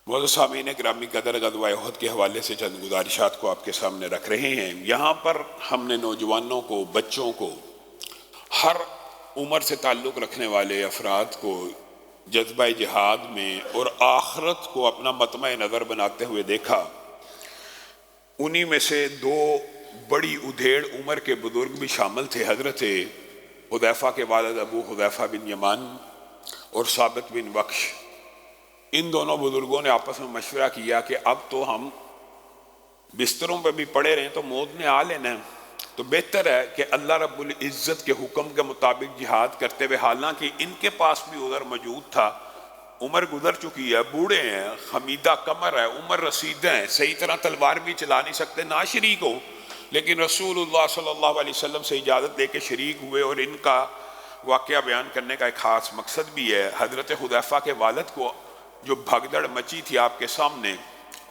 معزز سامعین گرامی قدر، غزوہ احد کے حوالے سے چند گزارشات کو آپ کے سامنے رکھ رہے ہیں۔ یہاں پر ہم نے نوجوانوں کو، بچوں کو، ہر عمر سے تعلق رکھنے والے افراد کو جذبہ جہاد میں اور آخرت کو اپنا مطمع نظر بناتے ہوئے دیکھا۔ انہی میں سے دو بڑی ادھیڑ عمر کے بزرگ بھی شامل تھے، حضرت حذیفہ کے والد ابو حذیفہ بن یمان اور ثابت بن وقش۔ ان دونوں بزرگوں نے آپس میں مشورہ کیا کہ اب تو ہم بستروں پہ بھی پڑے رہیں تو موت نے آ لینا ہے، تو بہتر ہے کہ اللہ رب العزت کے حکم کے مطابق جہاد کرتے ہوئے، حالانکہ ان کے پاس بھی عذر موجود تھا، عمر گزر چکی ہے، بوڑھے ہیں، خمیدہ کمر ہے، عمر رسیدہ ہیں، صحیح طرح تلوار بھی چلا نہیں سکتے، نہ شریک ہو، لیکن رسول اللہ صلی اللہ علیہ وسلم سے اجازت لے کے شریک ہوئے۔ اور ان کا واقعہ بیان کرنے کا ایک خاص مقصد بھی ہے۔ حضرت حذیفہ کے والد کو جو بھگدڑ مچی تھی آپ کے سامنے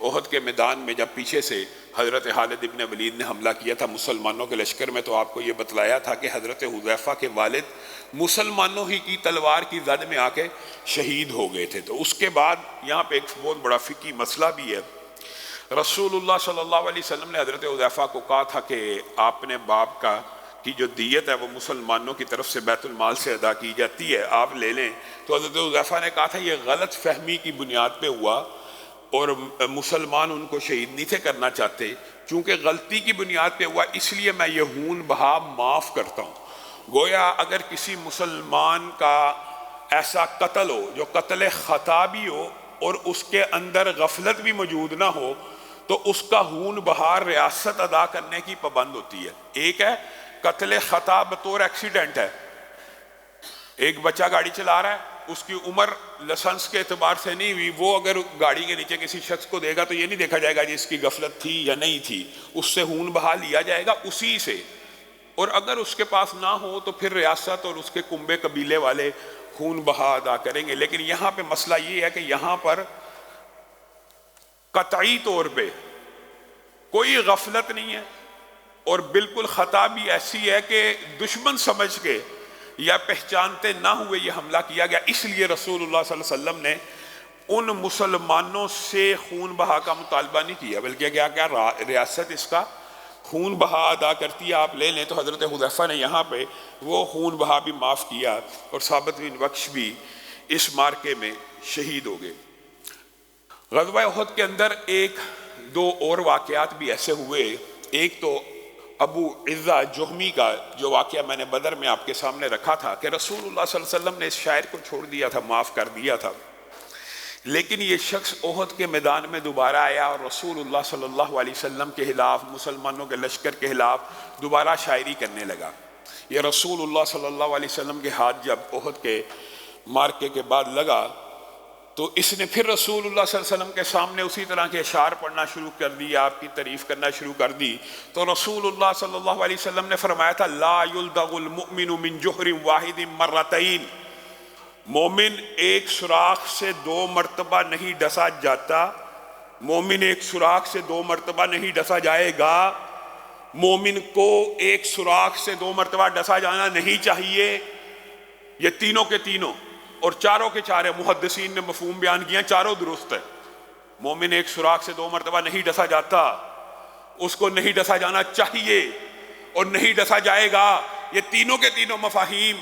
احد کے میدان میں، جب پیچھے سے حضرت خالد ابن ولید نے حملہ کیا تھا مسلمانوں کے لشکر میں، تو آپ کو یہ بتلایا تھا کہ حضرت حذیفہ کے والد مسلمانوں ہی کی تلوار کی زد میں آ کے شہید ہو گئے تھے۔ تو اس کے بعد یہاں پہ ایک بہت بڑا فقہی مسئلہ بھی ہے۔ رسول اللہ صلی اللہ علیہ وسلم نے حضرت حذیفہ کو کہا تھا کہ آپ نے باپ کی جو دیت ہے وہ مسلمانوں کی طرف سے بیت المال سے ادا کی جاتی ہے، آپ لے لیں۔ تو حضرت حذیفہ نے کہا تھا یہ غلط فہمی کی بنیاد پہ ہوا، اور مسلمان ان کو شہید نہیں تھے کرنا چاہتے، چونکہ غلطی کی بنیاد پہ ہوا اس لیے میں یہ خون بہا معاف کرتا ہوں۔ گویا اگر کسی مسلمان کا ایسا قتل ہو جو قتل خطا بھی ہو اور اس کے اندر غفلت بھی موجود نہ ہو، تو اس کا خون بہار ریاست ادا کرنے کی پابند ہوتی ہے۔ ایک ہے قتل خطا بطور ایکسیڈنٹ ہے، ایک بچہ گاڑی چلا رہا ہے، اس کی عمر لائسنس کے اعتبار سے نہیں ہوئی، وہ اگر گاڑی کے نیچے کسی شخص کو دے گا تو یہ نہیں دیکھا جائے گا جس کی غفلت تھی یا نہیں تھی، اس سے خون بہا لیا جائے گا اسی سے۔ اور اگر اس کے پاس نہ ہو تو پھر ریاست اور اس کے کنبے قبیلے والے خون بہا ادا کریں گے۔ لیکن یہاں پہ مسئلہ یہ ہے کہ یہاں پر قطعی طور پہ کوئی غفلت نہیں ہے، اور بالکل خطا بھی ایسی ہے کہ دشمن سمجھ کے یا پہچانتے نہ ہوئے یہ حملہ کیا گیا، اس لیے رسول اللہ صلی اللہ علیہ وسلم نے ان مسلمانوں سے خون بہا کا مطالبہ نہیں کیا، بلکہ کیا ریاست اس کا خون بہا ادا کرتی ہے، آپ لے لیں۔ تو حضرت حذیفہ نے یہاں پہ وہ خون بہا بھی معاف کیا، اور ثابت بن وقش بھی اس مارکے میں شہید ہو گئے۔ غزوہ احد کے اندر ایک دو اور واقعات بھی ایسے ہوئے۔ ایک تو ابو عزہ جہمی کا جو واقعہ میں نے بدر میں آپ کے سامنے رکھا تھا کہ رسول اللہ صلی اللہ علیہ وسلم نے اس شاعر کو چھوڑ دیا تھا، معاف کر دیا تھا، لیکن یہ شخص احد کے میدان میں دوبارہ آیا اور رسول اللہ صلی اللہ علیہ وسلم کے خلاف، مسلمانوں کے لشکر کے خلاف دوبارہ شاعری کرنے لگا۔ یہ رسول اللہ صلی اللہ علیہ وسلم کے ہاتھ جب احد کے مارکے کے بعد لگا تو اس نے پھر رسول اللہ صلی اللہ علیہ وسلم کے سامنے اسی طرح کے اشعار پڑھنا شروع کر دی، آپ کی تعریف کرنا شروع کر دی۔ تو رسول اللہ صلی اللہ علیہ وسلم نے فرمایا تھا لا یلدغ المؤمن من جحر واحد مرتین، مومن ایک سوراخ سے دو مرتبہ نہیں ڈسا جاتا، مومن ایک سوراخ سے دو مرتبہ نہیں ڈسا جائے گا، مومن کو ایک سوراخ سے دو مرتبہ ڈسا جانا نہیں چاہیے۔ یہ تینوں کے تینوں اور چاروں کے چارے محدثین نے مفہوم بیان کیا، چاروں درست ہے۔ مومن ایک سوراخ سے دو مرتبہ نہیں ڈسا جاتا، اس کو نہیں ڈسا جانا چاہیے اور نہیں ڈسا جائے گا، یہ تینوں کے تینوں مفاہیم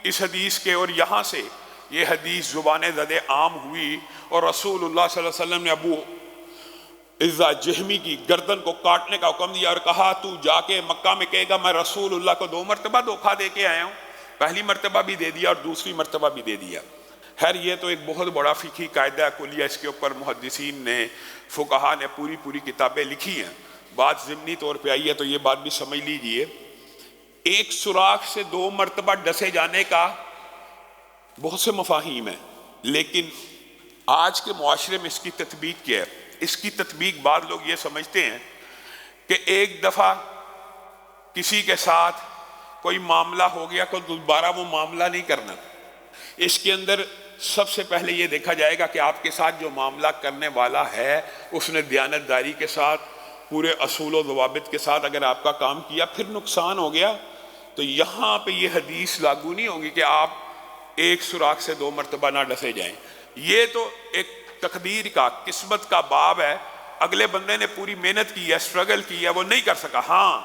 اس حدیث کے، اور یہاں سے یہ حدیث زبان زد عام ہوئی، اور رسول اللہ صلی اللہ علیہ وسلم نے ابو عزہ جہمی کی گردن کو کاٹنے کا حکم دیا اور کہا تو جا کے مکہ میں کہے گا میں رسول اللہ کو 2 مرتبہ دھوکہ دے کے آیا ہوں، پہلی مرتبہ بھی دے دیا اور دوسری مرتبہ بھی دے دیا۔ خیر یہ تو ایک بہت بڑا فقہی قاعدہ کلیہ، اس کے اوپر محدثین نے، فقہا نے پوری کتابیں لکھی ہیں، بات ضمنی طور پہ آئی ہے تو یہ بات بھی سمجھ لیجئے۔ ایک سوراخ سے 2 مرتبہ ڈسے جانے کا بہت سے مفاہیم ہیں، لیکن آج کے معاشرے میں اس کی تطبیق کیا ہے؟ اس کی تطبیق بعض لوگ یہ سمجھتے ہیں کہ ایک دفعہ کسی کے ساتھ کوئی معاملہ ہو گیا تو دوبارہ وہ معاملہ نہیں کرنا۔ اس کے اندر سب سے پہلے یہ دیکھا جائے گا کہ آپ کے ساتھ جو معاملہ کرنے والا ہے اس نے دیانتداری کے ساتھ، پورے اصول و ضوابط کے ساتھ اگر آپ کا کام کیا، پھر نقصان ہو گیا تو یہاں پہ یہ حدیث لاگو نہیں ہوگی کہ آپ ایک سوراخ سے 2 مرتبہ نہ ڈسے جائیں۔ یہ تو ایک تقدیر کا، قسمت کا باب ہے، اگلے بندے نے پوری محنت کی ہے، اسٹرگل کی ہے، وہ نہیں کر سکا. ہاں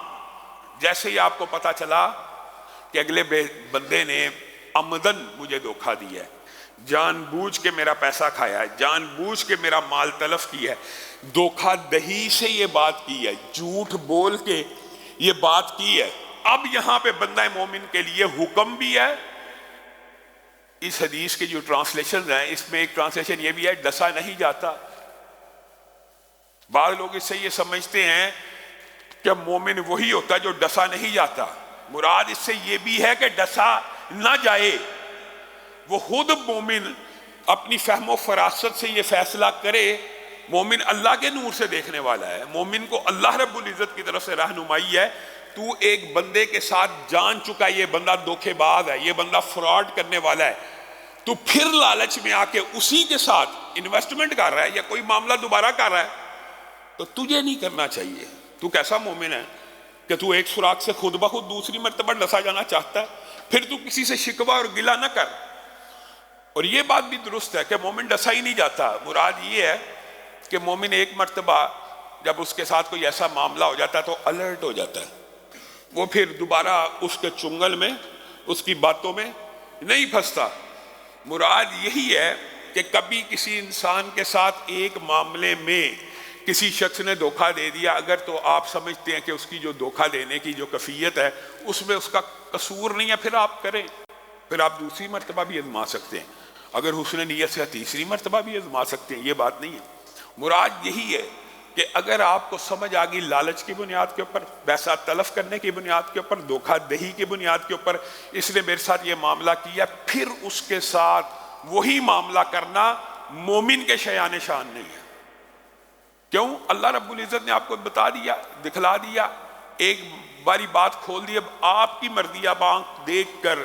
جیسے ہی آپ کو پتا چلا کہ اگلے بندے نے عمدن مجھے دھوکہ دیا ہے، جان بوجھ کے میرا پیسہ کھایا ہے، جان بوجھ کے میرا مال تلف کیا ہے، دھوکہ دہی سے یہ بات کی ہے، جھوٹ بول کے یہ بات کی ہے، اب یہاں پہ بندہ مومن کے لیے حکم بھی ہے. اس حدیث کے جو ٹرانسلیشن ہیں اس میں ایک ٹرانسلیشن یہ بھی ہے ڈسا نہیں جاتا. بعض لوگ اس سے یہ سمجھتے ہیں کہ مومن وہی ہوتا ہے جو ڈسا نہیں جاتا. مراد اس سے یہ بھی ہے کہ ڈسا نہ جائے، وہ خود مومن اپنی فہم و فراست سے یہ فیصلہ کرے. مومن اللہ کے نور سے دیکھنے والا ہے، مومن کو اللہ رب العزت کی طرف سے رہنمائی ہے. تو ایک بندے کے ساتھ جان چکا یہ بندہ دھوکے باز ہے، یہ بندہ فراڈ کرنے والا ہے، تو پھر لالچ میں آ کے اسی کے ساتھ انویسٹمنٹ کر رہا ہے یا کوئی معاملہ دوبارہ کر رہا ہے، تو تجھے نہیں کرنا چاہیے. تو کیسا مومن ہے کہ تو ایک سوراخ سے خود بخود دوسری مرتبہ ڈسا جانا چاہتا ہے؟ پھر تو کسی سے شکوہ اور گلہ نہ کر. اور یہ بات بھی درست ہے کہ مومن ڈسا ہی نہیں جاتا. مراد یہ ہے کہ مومن ایک مرتبہ جب اس کے ساتھ کوئی ایسا معاملہ ہو جاتا ہے تو الرٹ ہو جاتا ہے، وہ پھر دوبارہ اس کے چنگل میں، اس کی باتوں میں نہیں پھنستا. مراد یہی ہے کہ کبھی کسی انسان کے ساتھ ایک معاملے میں کسی شخص نے دھوکہ دے دیا، اگر تو آپ سمجھتے ہیں کہ اس کی جو دھوکہ دینے کی جو کیفیت ہے اس میں اس کا قصور نہیں ہے، پھر آپ کریں، پھر آپ دوسری مرتبہ بھی آزما سکتے ہیں، اگر حسن نیت سے تیسری مرتبہ بھی آزما سکتے ہیں. یہ بات نہیں ہے. مراد یہی ہے کہ اگر آپ کو سمجھ آ گئی لالچ کی بنیاد کے اوپر، پیسہ تلف کرنے کی بنیاد کے اوپر، دھوکہ دہی کی بنیاد کے اوپر اس نے میرے ساتھ یہ معاملہ کیا، پھر اس کے ساتھ وہی معاملہ کرنا مومن کے شایان شان نہیں ہے. کیوں؟ اللہ رب العزت نے آپ کو بتا دیا، دکھلا دیا، ایک باری بات کھول دی. اب آپ کی مرضی، آپ آنکھ دیکھ کر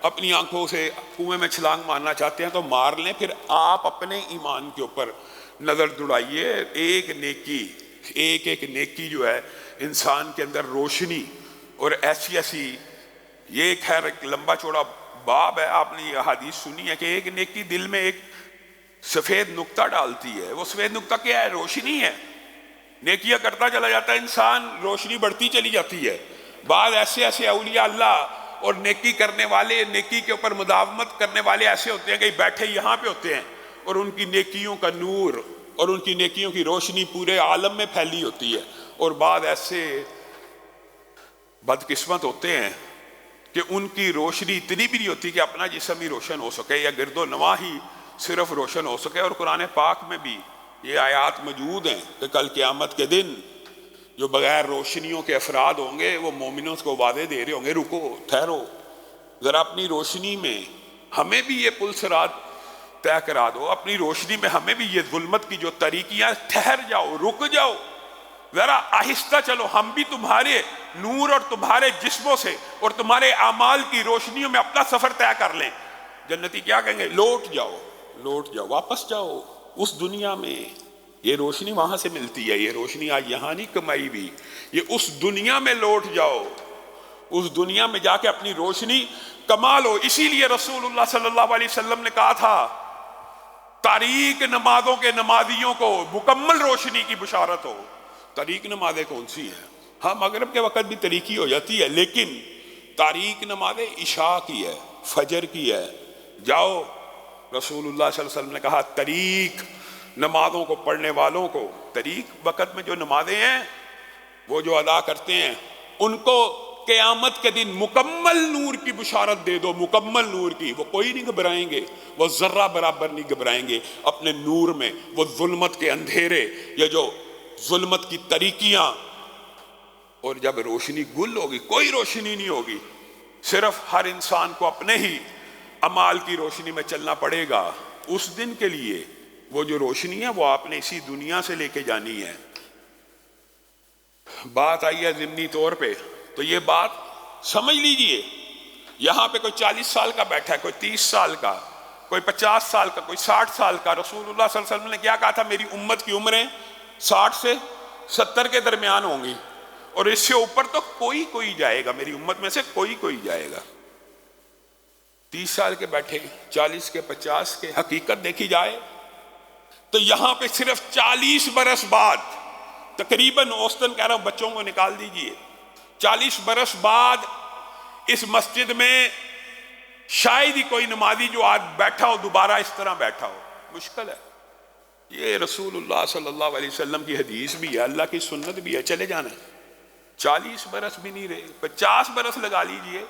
اپنی آنکھوں سے کنویں میں چھلانگ مارنا چاہتے ہیں تو مار لیں، پھر آپ اپنے ایمان کے اوپر نظر دوڑائیے. ایک نیکی جو ہے انسان کے اندر روشنی، اور ایسی یہ خیر ایک لمبا چوڑا باب ہے، آپ نے یہ حدیث سنی ہے کہ ایک نیکی دل میں ایک سفید نقطہ ڈالتی ہے. وہ سفید نقطہ کیا ہے؟ روشنی ہے. نیکیاں کرتا چلا جاتا ہے انسان، روشنی بڑھتی چلی جاتی ہے. بعض ایسے اولیاء اللہ اور نیکی کرنے والے، نیکی کے اوپر مداومت کرنے والے ایسے ہوتے ہیں کہ بیٹھے یہاں پہ ہوتے ہیں اور ان کی نیکیوں کا نور اور ان کی نیکیوں کی روشنی پورے عالم میں پھیلی ہوتی ہے. اور بعض ایسے بدقسمت ہوتے ہیں کہ ان کی روشنی اتنی بھی نہیں ہوتی کہ اپنا جسم ہی روشن ہو سکے یا گرد و نواح ہی صرف روشن ہو سکے. اور قرآن پاک میں بھی یہ آیات موجود ہیں کہ کل قیامت کے دن جو بغیر روشنیوں کے افراد ہوں گے وہ مومنوں کو وعدے دے رہے ہوں گے، رکو، ٹھہرو ذرا، اپنی روشنی میں ہمیں بھی یہ پل صراط طے کرا دو، اپنی روشنی میں ہمیں بھی یہ ظلمت کی جو طریقیاں، ٹھہر جاؤ، رک جاؤ، ذرا آہستہ چلو، ہم بھی تمہارے نور اور تمہارے جسموں سے اور تمہارے اعمال کی روشنیوں میں اپنا سفر طے کر لیں. جنتی کیا کہیں گے؟ لوٹ جاؤ، واپس جاؤ اس دنیا میں. یہ روشنی وہاں سے ملتی ہے، یہ روشنی آج یہاں نہیں کمائی بھی، یہ اس دنیا میں لوٹ جاؤ، اس دنیا میں جا کے اپنی روشنی کما لو. اسی لیے رسول اللہ صلی اللہ علیہ وسلم نے کہا تھا تاریک نمازوں کے نمازیوں کو مکمل روشنی کی بشارت ہو. تاریک نمازیں کون سی ہیں؟ ہاں مغرب کے وقت بھی تاریکی ہو جاتی ہے، لیکن تاریک نمازیں عشاء کی ہے، فجر کی ہے. جاؤ، رسول اللہ صلی اللہ علیہ وسلم نے کہا تاریک نمازوں کو پڑھنے والوں کو، تاریک وقت میں جو نمازیں ہیں وہ جو ادا کرتے ہیں ان کو قیامت کے دن مکمل نور کی بشارت دے دو، مکمل نور کی. وہ کوئی نہیں گھبرائیں گے، وہ ذرہ برابر نہیں گھبرائیں گے اپنے نور میں. وہ ظلمت کے اندھیرے یا جو ظلمت کی طریقیاں، اور جب روشنی گل ہوگی، کوئی روشنی نہیں ہوگی، صرف ہر انسان کو اپنے ہی اعمال کی روشنی میں چلنا پڑے گا. اس دن کے لیے وہ جو روشنی ہے وہ آپ نے اسی دنیا سے لے کے جانی ہے. بات آئی ہے ضمنی طور پہ، تو یہ بات سمجھ لیجئے. یہاں پہ کوئی 40 سال کا بیٹھا ہے، کوئی 30 سال کا، کوئی 50 سال کا، کوئی 60 سال کا. رسول اللہ صلی اللہ علیہ وسلم نے کیا کہا تھا؟ میری امت کی عمریں 60 سے 70 کے درمیان ہوں گی، اور اس سے اوپر تو کوئی جائے گا، میری امت میں سے کوئی جائے گا. 30 سال کے بیٹھے، 40 کے، 50 کے. حقیقت دیکھی جائے تو یہاں پہ صرف 40 برس بعد، تقریباً اوسطاً کہہ رہا ہوں، بچوں کو نکال دیجئے، 40 برس بعد اس مسجد میں شاید ہی کوئی نمازی جو آج بیٹھا ہو دوبارہ اس طرح بیٹھا ہو، مشکل ہے۔ یہ رسول اللہ صلی اللہ علیہ وسلم کی حدیث بھی ہے، اللہ کی سنت بھی ہے، چلے جانا ہے۔ 40 برس بھی نہیں رہے، 50 برس لگا لیجئے،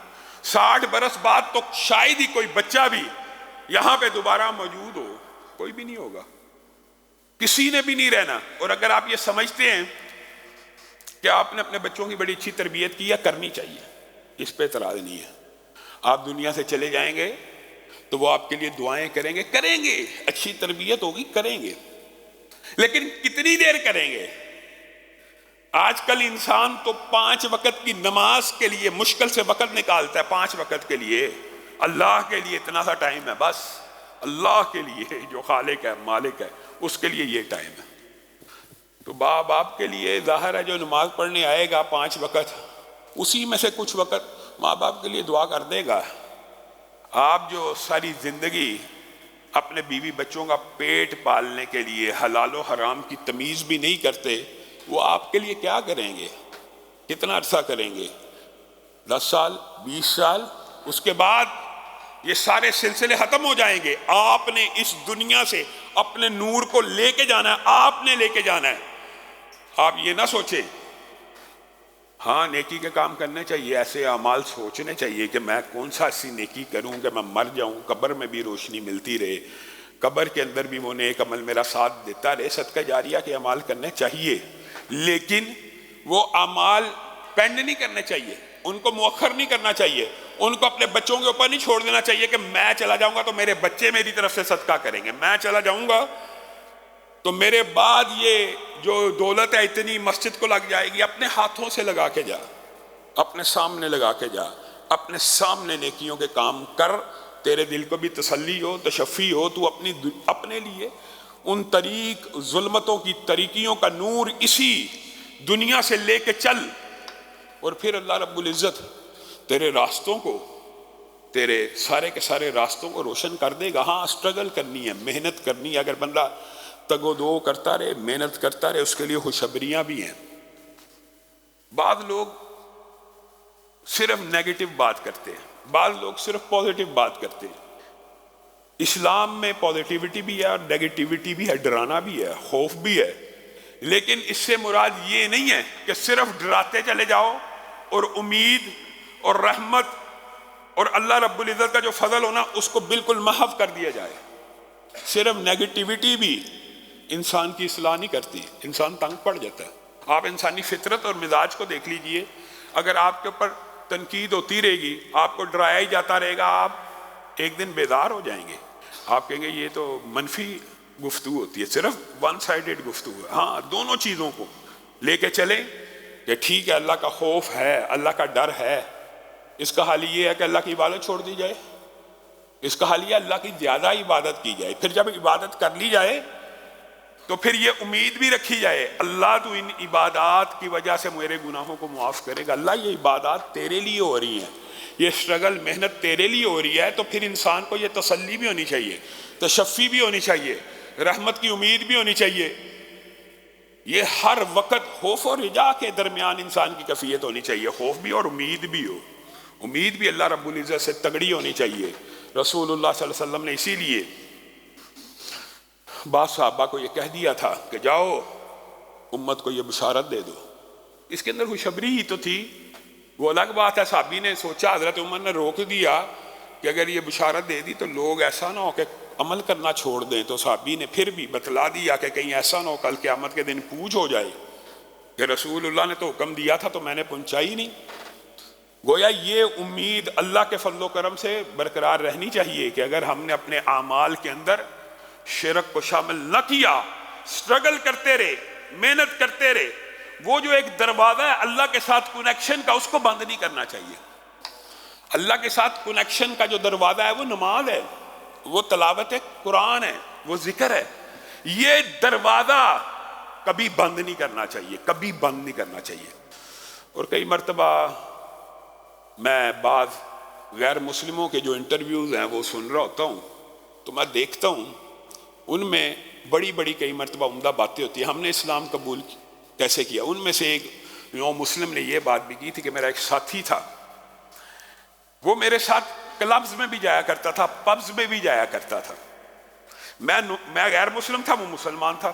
60 برس بعد تو شاید ہی کوئی بچہ بھی یہاں پہ دوبارہ موجود ہو، کوئی بھی نہیں ہوگا، کسی نے بھی نہیں رہنا۔ اور اگر آپ یہ سمجھتے ہیں کہ آپ نے اپنے بچوں کی بڑی اچھی تربیت کی، یا کرنی چاہیے، اس پہ اعتراض نہیں ہے، آپ دنیا سے چلے جائیں گے تو وہ آپ کے لیے دعائیں کریں گے، اچھی تربیت ہوگی، کریں گے، لیکن کتنی دیر کریں گے؟ آج کل انسان تو 5 وقت کی نماز کے لیے مشکل سے وقت نکالتا ہے، 5 وقت کے لیے، اللہ کے لیے اتنا سا ٹائم ہے بس، اللہ کے لیے جو خالق ہے مالک ہے اس کے لیے یہ ٹائم ہے۔ تو باپ کے لیے ظاہر ہے جو نماز پڑھنے آئے گا 5 وقت، اسی میں سے کچھ وقت ماں باپ کے لیے دعا کر دے گا۔ آپ جو ساری زندگی اپنے بیوی بچوں کا پیٹ پالنے کے لیے حلال و حرام کی تمیز بھی نہیں کرتے، وہ آپ کے لیے کیا کریں گے؟ کتنا عرصہ کریں گے؟ 10 سال، 20 سال؟ اس کے بعد یہ سارے سلسلے ختم ہو جائیں گے۔ آپ نے اس دنیا سے اپنے نور کو لے کے جانا ہے، آپ نے لے کے جانا ہے۔ آپ یہ نہ سوچیں، ہاں نیکی کے کام کرنے چاہیے، ایسے اعمال سوچنے چاہیے کہ میں کون سا ایسی نیکی کروں کہ میں مر جاؤں، قبر میں بھی روشنی ملتی رہے، قبر کے اندر بھی وہ نیک عمل میرا ساتھ دیتا رہے، صدقہ جاریہ کے اعمال کرنے چاہیے، لیکن وہ اعمال پینڈ نہیں کرنے چاہیے، ان کو مؤخر نہیں کرنا چاہیے، ان کو اپنے بچوں کے اوپر نہیں چھوڑ دینا چاہیے کہ میں چلا جاؤں گا تو میرے بچے میری طرف سے صدقہ کریں گے، میں چلا جاؤں گا تو میرے بعد یہ جو دولت ہے اتنی مسجد کو لگ جائے گی۔ اپنے ہاتھوں سے لگا کے جا، اپنے سامنے لگا کے جا، اپنے سامنے نیکیوں کے کام کر، تیرے دل کو بھی تسلی ہو، تشفی ہو، تو اپنے لیے ان طریق ظلمتوں کی طریقیوں کا نور اسی دنیا سے لے کے چل، اور پھر اللہ رب العزت تیرے راستوں کو، تیرے سارے کے سارے راستوں کو روشن کر دے گا۔ ہاں اسٹرگل کرنی ہے، محنت کرنی ہے، اگر بندہ تگ و دو کرتا رہے، محنت کرتا رہے، اس کے لیے خوشخبریاں بھی ہیں۔ بعض لوگ صرف نیگیٹو بات کرتے ہیں، بعض لوگ صرف پازیٹیو بات کرتے ہیں۔ اسلام میں پازیٹیوٹی بھی ہے اور نیگیٹیوٹی بھی ہے، ڈرانا بھی ہے، خوف بھی ہے، لیکن اس سے مراد یہ نہیں ہے کہ صرف ڈراتے چلے جاؤ اور امید اور رحمت اور اللہ رب العزت کا جو فضل ہونا اس کو بالکل محو کر دیا جائے۔ صرف نیگیٹیوٹی بھی انسان کی اصلاح نہیں کرتی، انسان تنگ پڑ جاتا ہے۔ آپ انسانی فطرت اور مزاج کو دیکھ لیجئے، اگر آپ کے اوپر تنقید ہوتی رہے گی، آپ کو ڈرایا ہی جاتا رہے گا، آپ ایک دن بیدار ہو جائیں گے، آپ کہیں گے یہ تو منفی گفتگو ہوتی ہے، صرف ون سائیڈڈ گفتگو ہے۔ ہاں دونوں چیزوں کو لے کے چلیں کہ ٹھیک ہے اللہ کا خوف ہے، اللہ کا ڈر ہے، اس کا حال یہ ہے کہ اللہ کی عبادت چھوڑ دی جائے، اس کا حال یہ اللہ کی زیادہ عبادت کی جائے، پھر جب عبادت کر لی جائے تو پھر یہ امید بھی رکھی جائے اللہ تو ان عبادات کی وجہ سے میرے گناہوں کو معاف کرے گا، اللہ یہ عبادات تیرے لیے ہو رہی ہیں، یہ اسٹرگل محنت تیرے لیے ہو رہی ہے، تو پھر انسان کو یہ تسلی بھی ہونی چاہیے، تشفی بھی ہونی چاہیے، رحمت کی امید بھی ہونی چاہیے۔ یہ ہر وقت خوف اور رجا کے درمیان انسان کی کیفیت ہونی چاہیے، خوف بھی اور امید بھی ہو، امید بھی اللہ رب العزت سے تگڑی ہونی چاہیے۔ رسول اللہ صلی اللہ علیہ وسلم نے اسی لیے بعض صحابہ کو یہ کہہ دیا تھا کہ جاؤ امت کو یہ بشارت دے دو، اس کے اندر خوشخبری ہی تو تھی، وہ الگ بات ہے صحابی نے سوچا، حضرت عمر نے روک دیا کہ اگر یہ بشارت دے دی تو لوگ ایسا نہ ہو کہ عمل کرنا چھوڑ دیں، تو صحابی نے پھر بھی بتلا دیا کہ کہیں ایسا نہ ہو کل قیامت کے دن پوچھ ہو جائے کہ رسول اللہ نے تو حکم دیا تھا تو میں نے پہنچائی نہیں۔ گویا یہ امید اللہ کے فضل و کرم سے برقرار رہنی چاہیے کہ اگر ہم نے اپنے اعمال کے اندر شرک کو شامل نہ کیا، اسٹرگل کرتے رہے، محنت کرتے رہے، وہ جو ایک دروازہ ہے اللہ کے ساتھ کنیکشن کا، اس کو بند نہیں کرنا چاہیے۔ اللہ کے ساتھ کنیکشن کا جو دروازہ ہے وہ نماز ہے، وہ تلاوت قرآن ہے، وہ ذکر ہے، یہ دروازہ کبھی بند نہیں کرنا چاہیے، کبھی بند نہیں کرنا چاہیے۔ اور کئی مرتبہ میں بعض غیر مسلموں کے جو انٹرویوز ہیں وہ سن رہا ہوتا ہوں تو میں دیکھتا ہوں ان میں بڑی بڑی کئی مرتبہ عمدہ باتیں ہوتی ہیں، ہم نے اسلام قبول کیسے کیا۔ ان میں سے ایک نو مسلم نے یہ بات بھی کی تھی کہ میرا ایک ساتھی تھا، وہ میرے ساتھ کلبز میں بھی جایا کرتا تھا، پبز میں بھی جایا کرتا تھا، میں غیر مسلم تھا، وہ مسلمان تھا،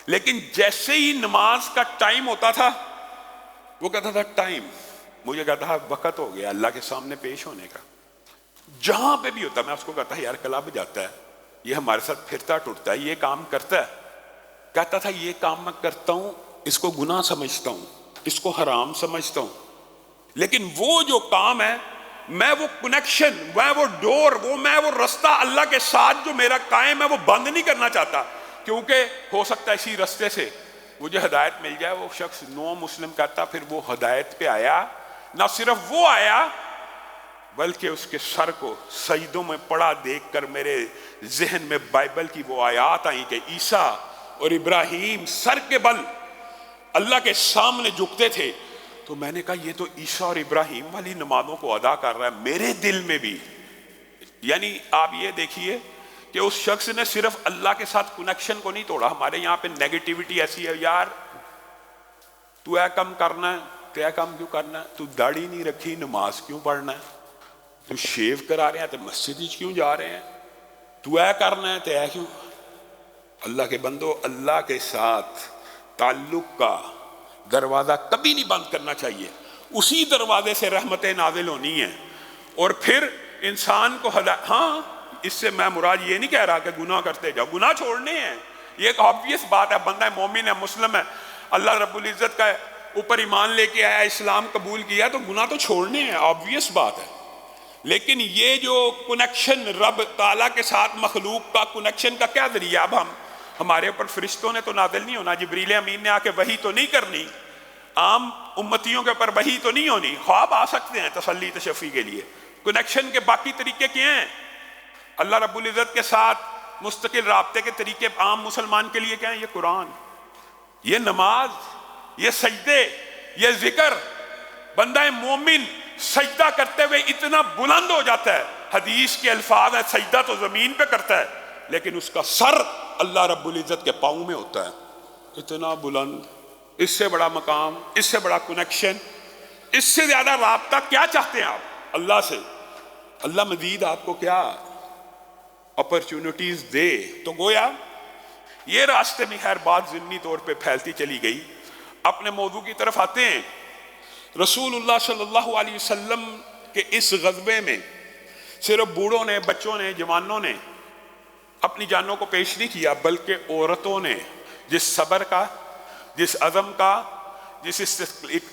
لیکن جیسے ہی نماز کا ٹائم ہوتا تھا وہ کہتا تھا ٹائم، مجھے کہتا تھا وقت ہو گیا اللہ کے سامنے پیش ہونے کا۔ جہاں پہ بھی ہوتا میں اس کو کہتا یار کلب جاتا ہے، یہ ہمارے ساتھ پھرتا ٹوٹتا ہے، یہ کام کرتا ہے، کہتا تھا یہ کام میں کرتا ہوں، اس کو گناہ سمجھتا ہوں، اس کو حرام سمجھتا ہوں، لیکن وہ جو کام ہے، میں وہ کنیکشن، میں وہ ڈور، میں وہ رستہ اللہ کے ساتھ جو میرا قائم ہے وہ بند نہیں کرنا چاہتا، کیونکہ ہو سکتا ہے اسی رستے سے مجھے ہدایت مل جائے۔ وہ شخص نو مسلم کہتا پھر وہ ہدایت پہ آیا، نہ صرف وہ آیا بلکہ اس کے سر کو سجدوں میں پڑا دیکھ کر میرے ذہن میں بائبل کی وہ آیات آئیں کہ عیسیٰ اور ابراہیم سر کے بل اللہ کے سامنے جھکتے تھے، تو میں نے کہا یہ تو عیسیٰ اور ابراہیم والی نمازوں کو ادا کر رہا ہے میرے دل میں بھی۔ یعنی آپ یہ دیکھیے کہ اس شخص نے صرف اللہ کے ساتھ کنیکشن کو نہیں توڑا۔ ہمارے یہاں پہ نیگیٹیوٹی ایسی ہے، یار تو اے کم کرنا ہے، تو اے کم کیوں کرنا ہے، تو داڑھی نہیں رکھی نماز کیوں پڑھنا ہے، تو شیو کرا رہے ہیں تو مسجد ہی کیوں جا رہے ہیں، تو اے کرنا ہے تو اے کیوں۔ اللہ کے بندو، اللہ کے ساتھ تعلق کا دروازہ کبھی نہیں بند کرنا چاہیے، اسی دروازے سے رحمتیں نازل ہونی ہیں، اور پھر انسان کو ہاں اس سے میں مراد یہ نہیں کہہ رہا کہ گناہ کرتے جاؤ، گناہ چھوڑنے ہیں، یہ ایک آبویس بات ہے، بندہ مومن ہے، مسلم ہے، اللہ رب العزت کا اوپر ایمان لے کے آیا، اسلام قبول کیا، تو گناہ تو چھوڑنے ہیں، آبویس بات ہے۔ لیکن یہ جو کنیکشن رب تعالیٰ کے ساتھ مخلوق کا کنیکشن کا کیا ذریعہ، اب ہمارے اوپر فرشتوں نے تو نازل نہیں ہونا، جبریل امین نے آ کے وحی تو نہیں کرنی، عام امتیوں کے اوپر وحی تو نہیں ہونی، خواب آ سکتے ہیں تسلی تشفی کے لیے، کنیکشن کے باقی طریقے کیا ہیں؟ اللہ رب العزت کے ساتھ مستقل رابطے کے طریقے عام مسلمان کے لیے کیا ہیں؟ یہ قرآن، یہ نماز، یہ سجدے، یہ ذکر۔ بندہ مومن سجدہ کرتے ہوئے اتنا بلند ہو جاتا ہے، حدیث کے الفاظ ہے سجدہ تو زمین پہ کرتا ہے لیکن اس کا سر اللہ رب العزت کے پاؤں میں ہوتا ہے، اتنا بلند۔ اس سے بڑا مقام، اس سے بڑا کنیکشن، اس سے زیادہ رابطہ کیا چاہتے ہیں آپ اللہ سے؟ اللہ مزید آپ کو کیا اپرچونٹیز دے۔ تو گویا یہ راستے میں خیر بات ضمنی طور پہ پھیلتی چلی گئی۔ اپنے موضوع کی طرف آتے ہیں۔ رسول اللہ صلی اللہ علیہ وسلم کے اس غزوے میں صرف بوڑھوں نے، بچوں نے، جوانوں نے اپنی جانوں کو پیش نہیں کیا، بلکہ عورتوں نے جس صبر کا، جس عزم کا، جس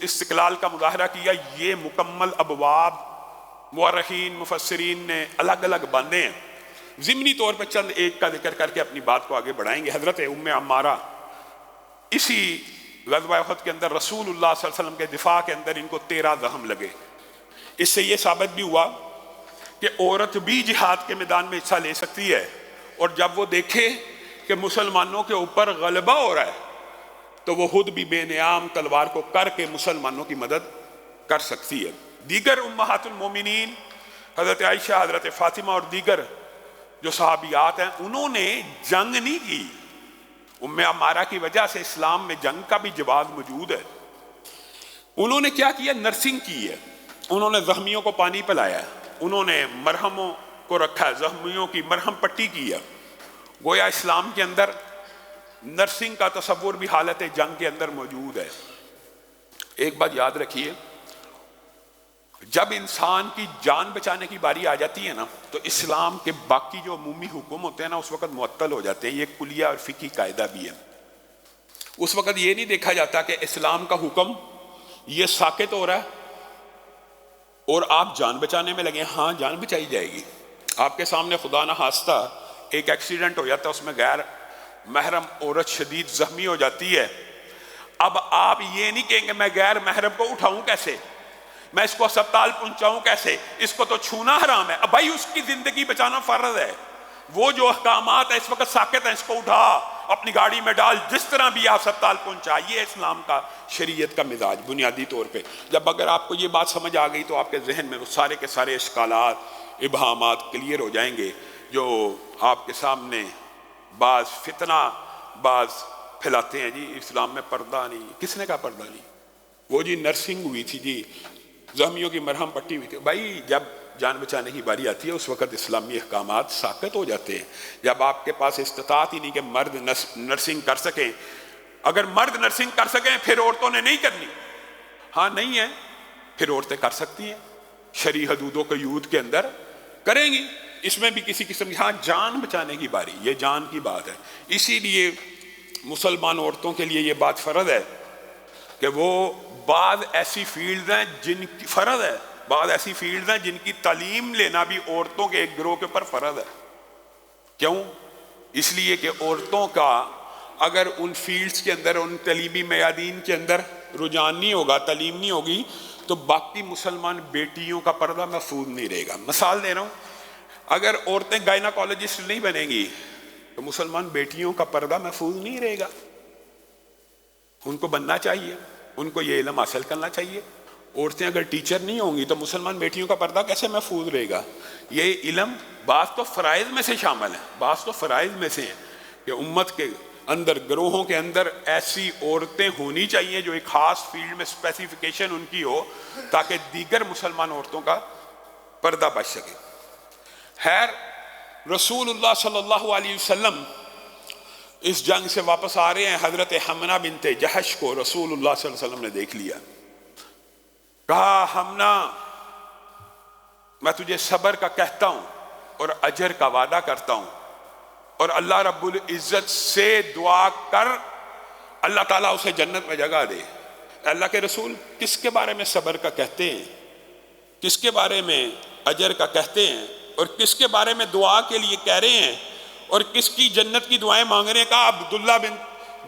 استقلال کا مظاہرہ کیا، یہ مکمل ابواب مورخین مفسرین نے الگ الگ باندھے ہیں۔ ضمنی طور پر چند ایک کا ذکر کر کے اپنی بات کو آگے بڑھائیں گے۔ حضرت ام عمارہ اسی غزوہ احد کے اندر رسول اللہ صلی اللہ علیہ وسلم کے دفاع کے اندر ان کو 13 زخم لگے۔ اس سے یہ ثابت بھی ہوا کہ عورت بھی جہاد کے میدان میں حصہ لے سکتی ہے، اور جب وہ دیکھے کہ مسلمانوں کے اوپر غلبہ ہو رہا ہے تو وہ خود بھی بے نیام تلوار کو کر کے مسلمانوں کی مدد کر سکتی ہے۔ دیگر امہات المومنین حضرت عائشہ، حضرت فاطمہ اور دیگر جو صحابیات ہیں، انہوں نے جنگ نہیں کی۔ ام عمارہ کی وجہ سے اسلام میں جنگ کا بھی جواز موجود ہے۔ انہوں نے کیا کیا؟ نرسنگ کی ہے، انہوں نے زخمیوں کو پانی پلایا ہے، انہوں نے مرہموں کو رکھا ہے، زخمیوں کی مرہم پٹی کی ہے۔ گویا اسلام کے اندر نرسنگ کا تصور بھی حالت جنگ کے اندر موجود ہے۔ ایک بات یاد رکھیے، جب انسان کی جان بچانے کی باری آ جاتی ہے نا، تو اسلام کے باقی جو عمومی حکم ہوتے ہیں نا اس وقت معطل ہو جاتے ہیں۔ یہ کلیہ اور فقہی قاعدہ بھی ہے۔ اس وقت یہ نہیں دیکھا جاتا کہ اسلام کا حکم یہ ساکت ہو رہا ہے اور آپ جان بچانے میں لگے۔ ہاں جان بچائی جائے گی۔ آپ کے سامنے خدا نہ خواستہ ایک ایکسیڈنٹ ہو جاتا ہے، اس میں غیر محرم عورت شدید زخمی ہو جاتی ہے۔ اب آپ یہ نہیں کہیں گے میں غیر محرم کو اٹھاؤں کیسے، میں اس کو اسپتال پہنچاؤں کیسے، اس کو تو چھونا حرام ہے۔ اب بھائی اس کی زندگی بچانا فرض ہے۔ وہ جو احکامات ہیں اس وقت ساکت ہیں، اس کو اٹھا اپنی گاڑی میں ڈال، جس طرح بھی آپ اسپتال پہنچا۔ یہ اسلام کا، شریعت کا مزاج بنیادی طور پہ۔ جب اگر آپ کو یہ بات سمجھ آ گئی تو آپ کے ذہن میں وہ سارے کے سارے اشکالات، ابہامات کلیئر ہو جائیں گے جو آپ کے سامنے بعض فتنہ بعض پھیلاتے ہیں جی اسلام میں پردہ نہیں. کس نے کہا پردہ نہیں؟ وہ جی نرسنگ ہوئی تھی جی، زخمیوں کی مرہم پٹی ہوئی تھی. بھائی جب جان بچانے کی باری آتی ہے اس وقت اسلامی احکامات ساقط ہو جاتے ہیں. جب آپ کے پاس استطاعت ہی نہیں کہ مرد نرسنگ کر سکیں، اگر مرد نرسنگ کر سکیں پھر عورتوں نے نہیں کرنی. ہاں نہیں ہے، پھر عورتیں کر سکتی ہیں، شرعی حدودوں کے حدود کے اندر کریں گی. اس میں بھی کسی قسم کی، ہاں جان بچانے کی باری، یہ جان کی بات ہے. اسی لیے مسلمان عورتوں کے لیے یہ بات فرض ہے کہ وہ بعض ایسی فیلڈز ہیں جن کی فرض ہے، بعض ایسی فیلڈز ہیں جن کی تعلیم لینا بھی عورتوں کے ایک گروہ کے اوپر فرض ہے. کیوں؟ اس لیے کہ عورتوں کا اگر ان فیلڈز کے اندر، ان تعلیمی میادین کے اندر رجحان نہیں ہوگا، تعلیم نہیں ہوگی، تو باقی مسلمان بیٹیوں کا پردہ محفوظ نہیں رہے گا. مثال دے رہا ہوں، اگر عورتیں گائناکالوجسٹ نہیں بنیں گی تو مسلمان بیٹیوں کا پردہ محفوظ نہیں رہے گا. ان کو بننا چاہیے، ان کو یہ علم حاصل کرنا چاہیے. عورتیں اگر ٹیچر نہیں ہوں گی تو مسلمان بیٹیوں کا پردہ کیسے محفوظ رہے گا؟ یہ علم بعض تو فرائض میں سے شامل ہیں، بعض تو فرائض میں سے ہیں کہ امت کے اندر، گروہوں کے اندر ایسی عورتیں ہونی چاہیے جو ایک خاص فیلڈ میں اسپیسیفیکیشن ان کی ہو تاکہ دیگر مسلمان عورتوں کا پردہ بچ سکے. خیر، رسول اللہ صلی اللہ علیہ وسلم اس جنگ سے واپس آ رہے ہیں. حضرت حمنہ بنت جہش کو رسول اللہ صلی اللہ علیہ وسلم نے دیکھ لیا. کہا حمنہ میں تجھے صبر کا کہتا ہوں اور اجر کا وعدہ کرتا ہوں، اور اللہ رب العزت سے دعا کر اللہ تعالیٰ اسے جنت میں جگہ دے. اللہ کے رسول کس کے بارے میں صبر کا کہتے ہیں، کس کے بارے میں اجر کا کہتے ہیں، اور کس کے بارے میں دعا کے لیے کہہ رہے ہیں، اور کس کی جنت کی دعائیں مانگ رہے ہیں؟ کہا عبداللہ بن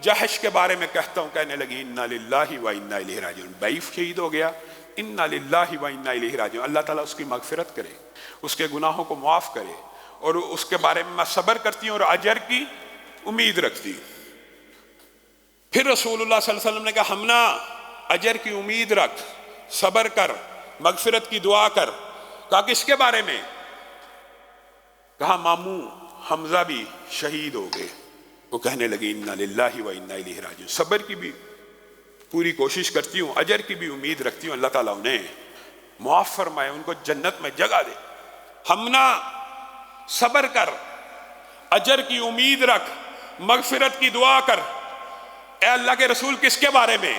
جہش کے بارے میں کہتا ہوں. کہنے لگی انا للہ و انا الیہ راجعون. ضعیف شہید ہو گیا، انا للہ و انا الیہ راجعون. اللہ تعالیٰ اس کی مغفرت کرے، اس کے گناہوں کو معاف کرے، اور اس کے بارے میں صبر کرتی ہوں اور اجر کی امید رکھتی. پھر رسول اللہ صلی اللہ علیہ وسلم نے کہا حمنہ اجر کی امید رکھ، صبر کر، مغفرت کی دعا کر. کہا کس کے بارے میں؟ کہا ماموں حمزہ بھی شہید ہو گئے. وہ کہنے لگی انا للہ و انا الیہ راجعون. صبر کی بھی پوری کوشش کرتی ہوں، اجر کی بھی امید رکھتی ہوں، اللہ تعالیٰ انہیں معاف فرمائے، ان کو جنت میں جگہ دے. حمنہ صبر کر، اجر کی امید رکھ، مغفرت کی دعا کر. اے اللہ کے رسول کس کے بارے میں؟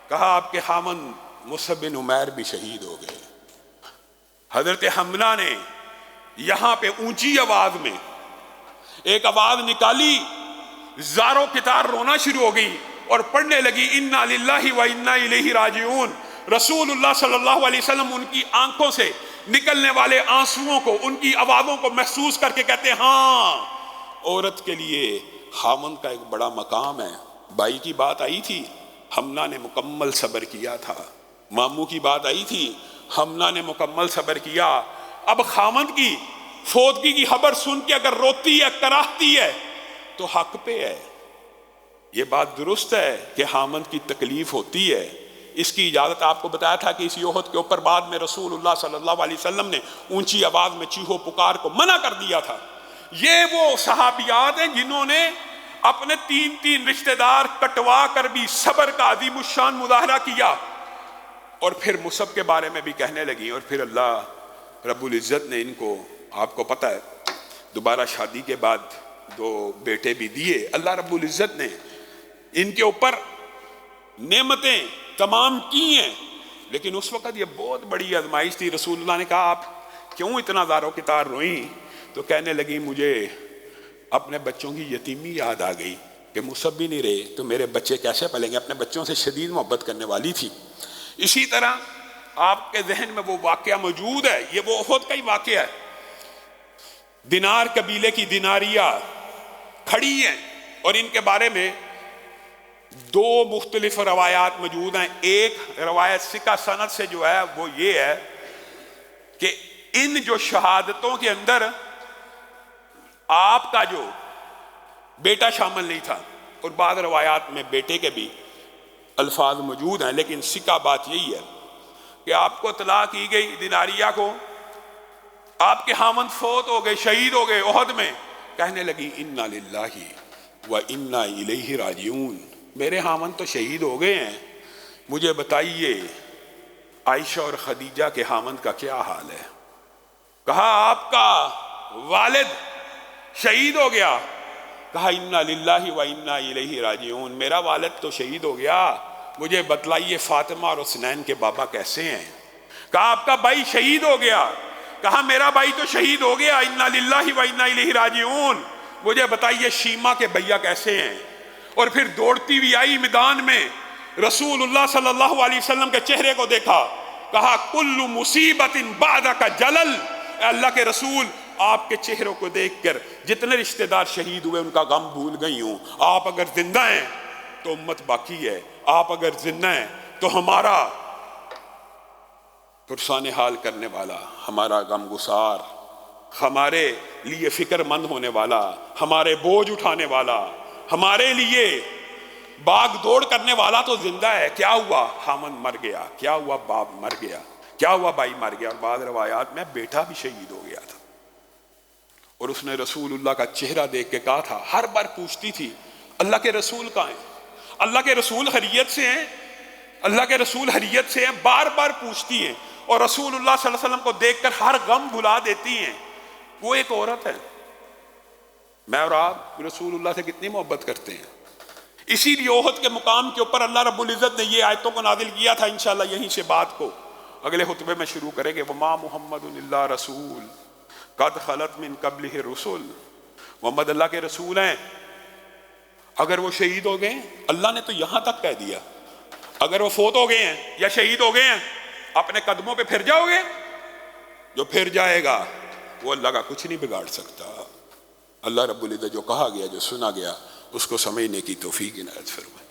کہا آپ کے خامن مصعب بن عمیر بھی شہید ہو گئے. حضرت حمنہ نے یہاں پہ اونچی آواز میں ایک آواز نکالی، زاروں کی طرح رونا شروع ہو گئی اور پڑھنے لگی انا للہ و انا الیہ راجعون. رسول اللہ صلی اللہ علیہ وسلم ان کی آنکھوں سے نکلنے والے آنسوؤں کو، ان کی آوازوں کو محسوس کر کے کہتے ہیں ہاں، عورت کے لیے خامن کا ایک بڑا مقام ہے. بھائی کی بات آئی تھی، حمنہ نے مکمل صبر کیا تھا. ماموں کی بات آئی تھی، حمنہ نے مکمل صبر کیا. اب خامن کی فوتگی کی خبر سن کے اگر روتی ہے، کراہتی ہے تو حق پہ ہے. یہ بات درست ہے کہ خامن کی تکلیف ہوتی ہے. اس کی اجازت آپ کو بتایا تھا کہ اسی احد کے اوپر بعد میں رسول اللہ صلی اللہ علیہ وسلم نے اونچی آواز میں چیخو پکار کو منع کر دیا تھا. یہ وہ صحابیات ہیں جنہوں نے اپنے تین رشتہ دار کٹوا کر بھی صبر کا عظیم الشان مظاہرہ کیا، اور پھر مصعب کے بارے میں بھی کہنے لگی. اور پھر اللہ رب العزت نے ان کو، آپ کو پتہ ہے، دوبارہ شادی کے بعد 2 بیٹے بھی دیے. اللہ رب العزت نے ان کے اوپر نعمتیں تمام کی ہیں، لیکن اس وقت یہ بہت بڑی آزمائش تھی. رسول اللہ نے کہا آپ کیوں اتنا زاروں کی طرح روئیں؟ تو کہنے لگی مجھے اپنے بچوں کی یتیمی یاد آ گئی کہ مصعب بھی نہیں رہے تو میرے بچے کیسے پلیں گے. اپنے بچوں سے شدید محبت کرنے والی تھی. اسی طرح آپ کے ذہن میں وہ واقعہ موجود ہے، یہ وہ احد کا ہی واقعہ ہے. دینار قبیلے کی دیناریہ کھڑی ہیں اور ان کے بارے میں 2 مختلف روایات موجود ہیں. ایک روایت ثقہ سند سے جو ہے وہ یہ ہے کہ ان جو شہادتوں کے اندر آپ کا جو بیٹا شامل نہیں تھا، اور بعض روایات میں بیٹے کے بھی الفاظ موجود ہیں، لیکن ثقہ بات یہی ہے کہ آپ کو اطلاع کی گئی دیناریہ کو، آپ کے خامند فوت ہو گئے، شہید ہو گئے احد میں. کہنے لگی انا للہ و انا الیہ راجعون، میرے خامن تو شہید ہو گئے ہیں، مجھے بتائیے عائشہ اور خدیجہ کے خامن کا کیا حال ہے؟ کہا آپ کا والد شہید ہو گیا، کہا انا للہ و انا الیہ راجعون، میرا والد تو شہید ہو گیا، مجھے بتلائیے فاطمہ اور حسنین کے بابا کیسے ہیں؟ کہا آپ کا بھائی شہید ہو گیا، کہا میرا بھائی تو شہید ہو گیا، انا للہ و انا الیہ راجعون، مجھے بتائیے شیمہ کے بھیا کیسے ہیں؟ اور پھر دوڑتی ہوئی آئی میدان میں، رسول اللہ صلی اللہ علیہ وسلم کے چہرے کو دیکھا، کہا کل مصیبت بعدک جلل، اے اللہ کے رسول آپ کے چہروں کو دیکھ کر جتنے رشتہ دار شہید ہوئے ان کا غم بھول گئی ہوں، آپ اگر زندہ ہیں تو امت باقی ہے، آپ اگر زندہ ہیں تو ہمارا پرسان حال کرنے والا، ہمارا غم گسار، ہمارے لیے فکر مند ہونے والا، ہمارے بوجھ اٹھانے والا، ہمارے لیے باغ دوڑ کرنے والا تو زندہ ہے۔ کیا ہوا؟ خامن مر گیا، کیا ہوا؟ باپ مر گیا، کیا ہوا؟ بھائی مر گیا، اور بعض روایات میں بیٹا بھی شہید ہو گیا تھا۔ اور اس نے رسول اللہ کا چہرہ دیکھ کے کہا تھا، ہر بار پوچھتی تھی اللہ کے رسول کہاں ہیں؟ اللہ کے رسول خیریت سے ہیں؟ اللہ کے رسول خیریت سے ہیں؟ بار بار پوچھتی ہیں، اور رسول اللہ صلی اللہ علیہ وسلم کو دیکھ کر ہر غم بھلا دیتی ہیں۔ وہ ایک عورت ہے، میں اور آپ رسول اللہ سے کتنی محبت کرتے ہیں، اسی لیے احد کے مقام کے اوپر اللہ رب العزت نے یہ آیتوں کو نازل کیا تھا۔ انشاءاللہ یہیں سے بات کو اگلے خطبے میں شروع کریں گے۔ وما محمد الا رسول قد خلت من قبلہ الرسل، محمد اللہ کے رسول ہیں، اگر وہ شہید ہو گئے، اللہ نے تو یہاں تک کہہ دیا، اگر وہ فوت ہو گئے ہیں یا شہید ہو گئے ہیں اپنے قدموں پہ پھر جاؤ گے؟ جو پھر جائے گا وہ اللہ کا کچھ نہیں بگاڑ سکتا۔ اللہ رب العزت جو کہا گیا، جو سنا گیا، اس کو سمجھنے کی توفیق عنایت فرمائے۔